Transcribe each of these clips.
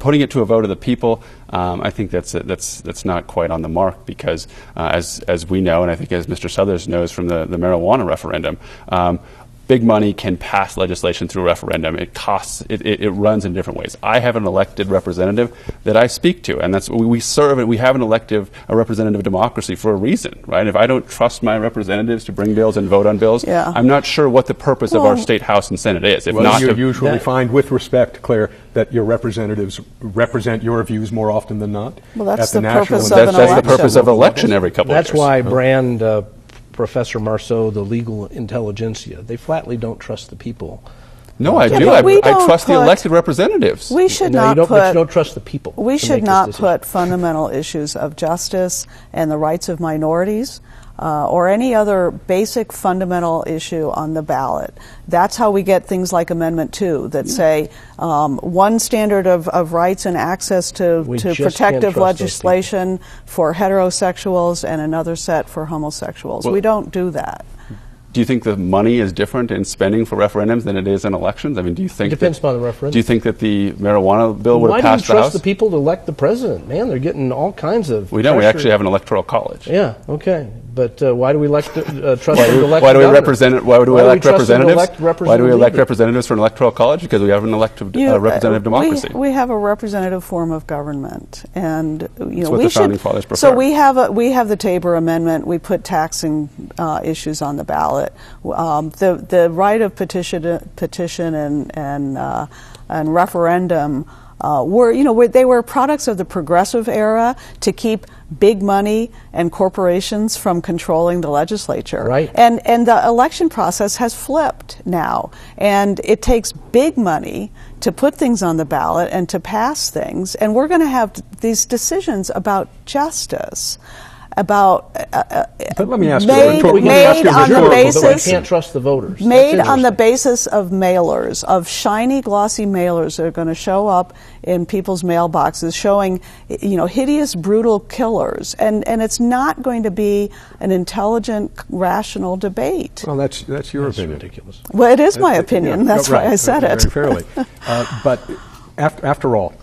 Putting it to a vote of the people, I think that's not quite on the mark, because as we know, and I think as Mr. Suthers knows from the marijuana referendum, big money can pass legislation through a referendum. It runs in different ways. I have an elected representative that I speak to, and that's we serve, and we have a representative democracy for a reason, right? If I don't trust my representatives to bring bills and vote on bills, I'm not sure what the purpose of our state House and Senate is. If not, you usually find, with respect, Claire, that your representatives represent your views more often than not. Well, that's the purpose of an election. That's the purpose of election every couple of years. That's why Brand, Professor Marceau, the legal intelligentsia, they flatly don't trust the people. No, I do. I trust the elected representatives. We should not put. But you don't trust the people. We should not put fundamental issues of justice and the rights of minorities or any other basic fundamental issue on the ballot. That's how we get things like Amendment 2 that say one standard of rights and access to protective legislation for heterosexuals and another set for homosexuals. We don't do that. Do you think the money is different in spending for referendums than it is in elections? I mean, do you think it depends upon the referendum? Do you think that the marijuana bill would have passed the House? Why do you trust the people to elect the president? Man, they're getting all kinds of We don't. We actually have an electoral college. Yeah, okay. But why do we trust them to elect Why do we elect representatives? Why do we elect representatives for an electoral college? Because we have an representative democracy. We have a representative form of government, and That's what the Founding Fathers prefer. So we have the Tabor Amendment. We put taxing issues on the ballot. The right of petition and referendum they were products of the progressive era to keep big money and corporations from controlling the legislature. Right. And the election process has flipped now, and it takes big money to put things on the ballot and to pass things, and we're going to have these decisions about justice. But let me ask made on the basis. We can't trust the voters. Made on the basis of mailers, of shiny, glossy mailers that are going to show up in people's mailboxes, showing, hideous, brutal killers, and it's not going to be an intelligent, rational debate. Well, that's your opinion. Ridiculous. Well, it is my opinion. That's why I said it. Very fairly. But after all,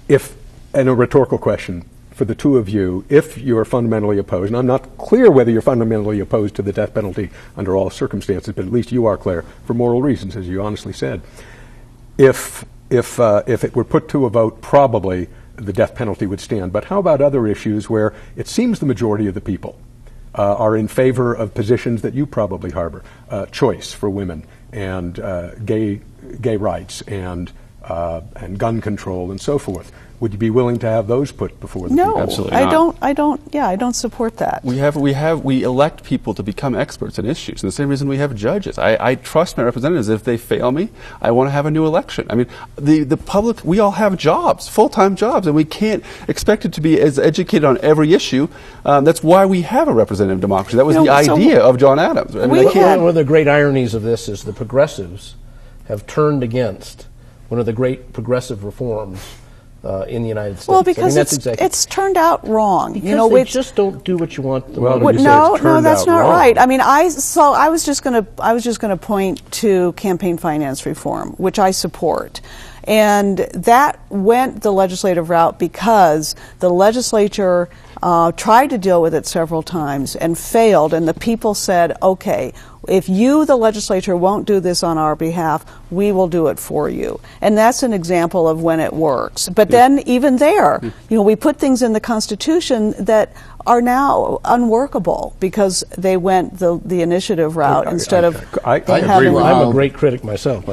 and a rhetorical question. For the two of you, if you're fundamentally opposed, and I'm not clear whether you're fundamentally opposed to the death penalty under all circumstances, but at least you are, Claire, for moral reasons, as you honestly said. If it were put to a vote, probably the death penalty would stand. But how about other issues where it seems the majority of the people are in favor of positions that you probably harbor, choice for women and gay rights and gun control and so forth? Would you be willing to have those put before the people? Absolutely not. I don't support that. We elect people to become experts in issues. And the same reason we have judges. I trust my representatives. If they fail me, I want to have a new election. I mean, the public, we all have jobs, full-time jobs, and we can't expect it to be as educated on every issue. That's why we have a representative democracy. That was the idea of John Adams. I mean, one of the great ironies of this is the progressives have turned against one of the great progressive reforms in the United States. Well, because it's turned out wrong. Because they just don't do what you want them to do. No, that's not right. I mean, I was just going to point to campaign finance reform, which I support. And that went the legislative route because the legislature tried to deal with it several times and failed, and the people said, okay, if you, the legislature, won't do this on our behalf, we will do it for you. And that's an example of when it works. But then even there, we put things in the Constitution that are now unworkable because they went the initiative route instead of I agree. I'm a great critic myself.